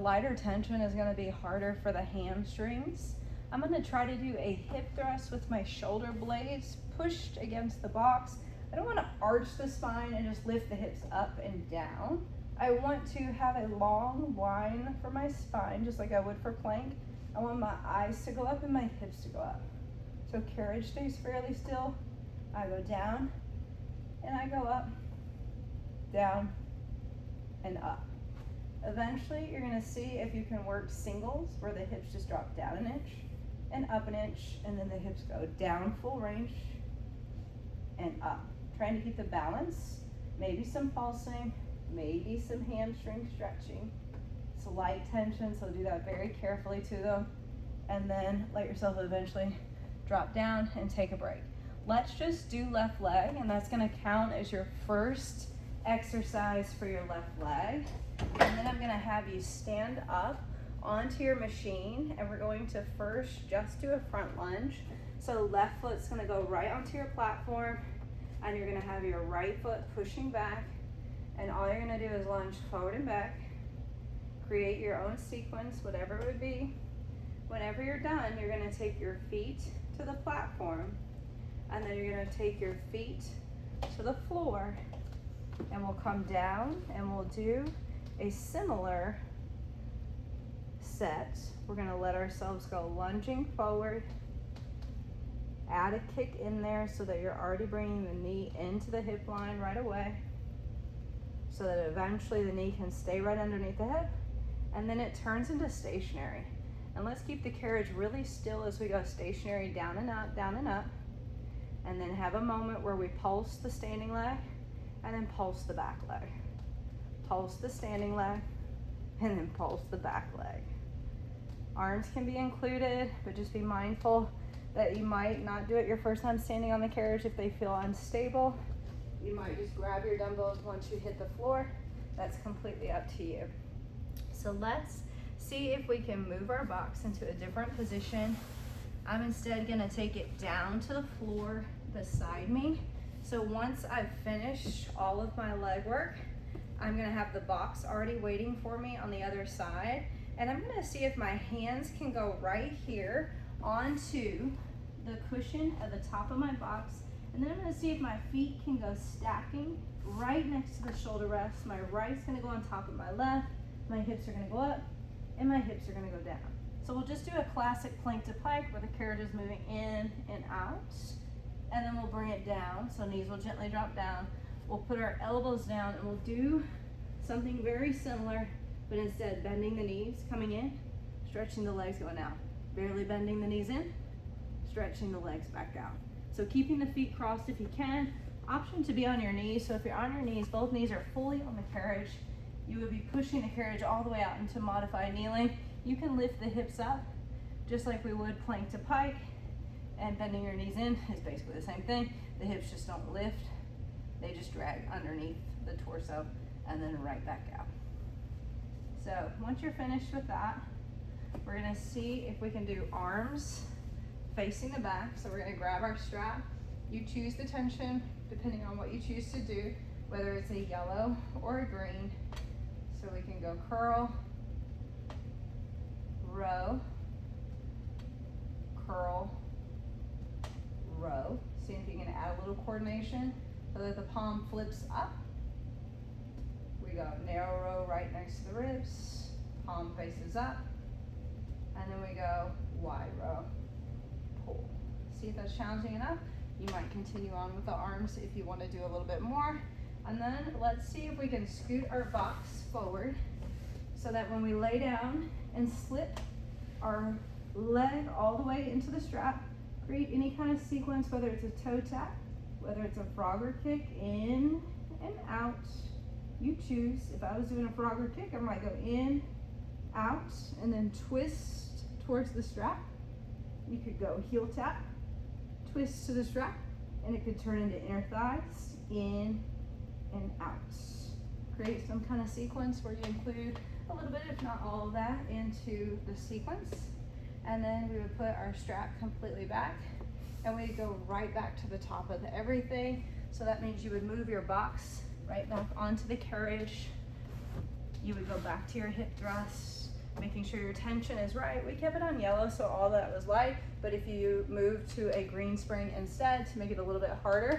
Lighter tension is gonna be harder for the hamstrings. I'm gonna try to do a hip thrust with my shoulder blades pushed against the box. I don't wanna arch the spine and just lift the hips up and down. I want to have a long whine for my spine, just like I would for plank. I want my eyes to go up and my hips to go up. So carriage stays fairly still. I go down and I go up, down and up. Eventually, you're gonna see if you can work singles where the hips just drop down an inch and up an inch, and then the hips go down full range and up. Trying to keep the balance, maybe some pulsing, maybe some hamstring stretching. It's light tension, so do that very carefully to them. And then let yourself eventually drop down and take a break. Let's just do left leg, and that's gonna count as your first exercise for your left leg. And then I'm gonna have you stand up onto your machine, and we're going to first just do a front lunge. So left foot's gonna go right onto your platform, and you're gonna have your right foot pushing back, and all you're gonna do is lunge forward and back. Create your own sequence, whatever it would be. Whenever you're done, you're gonna take your feet to the platform, and then you're gonna take your feet to the floor, and we'll come down and we'll do a similar set. We're gonna let ourselves go lunging forward, add a kick in there so that you're already bringing the knee into the hip line right away, so that eventually the knee can stay right underneath the hip, and then it turns into stationary. And let's keep the carriage really still as we go stationary, down and up, and then have a moment where we pulse the standing leg and then pulse the back leg. Pulse the standing leg, and then pulse the back leg. Arms can be included, but just be mindful that you might not do it your first time standing on the carriage if they feel unstable. You might just grab your dumbbells once you hit the floor. That's completely up to you. So let's see if we can move our box into a different position. I'm instead gonna take it down to the floor beside me. So once I've finished all of my leg work, I'm gonna have the box already waiting for me on the other side, and I'm gonna see if my hands can go right here onto the cushion at the top of my box, and then I'm gonna see if my feet can go stacking right next to the shoulder rest. My right's gonna go on top of my left, my hips are gonna go up, and my hips are gonna go down. So we'll just do a classic plank to pike where the carriage is moving in and out, and then we'll bring it down, so knees will gently drop down. We'll put our elbows down and we'll do something very similar, but instead bending the knees, coming in, stretching the legs, going out. Barely bending the knees in, stretching the legs back out. So keeping the feet crossed if you can. Option to be on your knees. So if you're on your knees, both knees are fully on the carriage. You would be pushing the carriage all the way out into modified kneeling. You can lift the hips up just like we would plank to pike, and bending your knees in is basically the same thing. The hips just don't lift. They just drag underneath the torso and then right back out. So once you're finished with that, we're gonna see if we can do arms facing the back. So we're gonna grab our strap. You choose the tension depending on what you choose to do, whether it's a yellow or a green. So we can go curl, row, curl, row. See if you can add a little coordination so that the palm flips up. We go narrow row right next to the ribs, palm faces up, and then we go wide row, pull. See if that's challenging enough. You might continue on with the arms if you want to do a little bit more. And then let's see if we can scoot our box forward so that when we lay down and slip our leg all the way into the strap, create any kind of sequence, whether it's a toe tap, whether it's a frogger kick, in and out. You choose. If I was doing a frogger kick, I might go in, out, and then twist towards the strap. You could go heel tap, twist to the strap, and it could turn into inner thighs, in and out. Create some kind of sequence where you include a little bit, if not all of that, into the sequence. And then we would put our strap completely back, and we'd go right back to the top of everything. So that means you would move your box right back onto the carriage, you would go back to your hip thrust, making sure your tension is right. We kept it on yellow, so all that was light, but if you move to a green spring instead to make it a little bit harder,